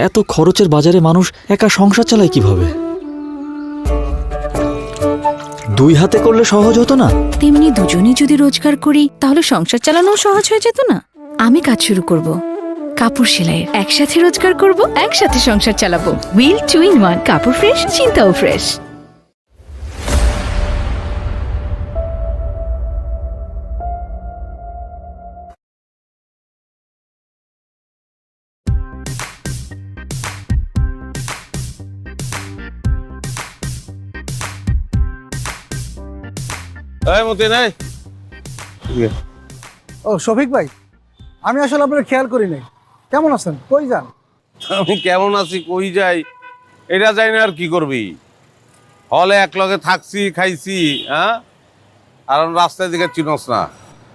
এত খরচের বাজারে মানুষ একা সংসার চালায় কিভাবে? দুই হাতে করলে সহজ হতো না? তেমনি দুজনেই যদি রোজগার করি তাহলে সংসার চালানো সহজ হয়ে যেত না? আমি কাজ শুরু করব, কাপড় সেলাইয়ের। একসাথে রোজগার করব, একসাথে সংসার চালাবো। হুইল 2 in 1, কাপড় ফ্রেশ, চিন্তাও ফ্রেশ। এই মতি নাই। ও শফিক ভাই, আমি আসলে আপনার খেয়াল করি নাই। কেমন আছেন? কই যান? আমি কেমন আছি কই যাই এটা যাই না, আর কি করবি? হলে এক লগে থাকছি খাইছি, হ্যাঁ, আর রাস্তার দিকে চিনস না।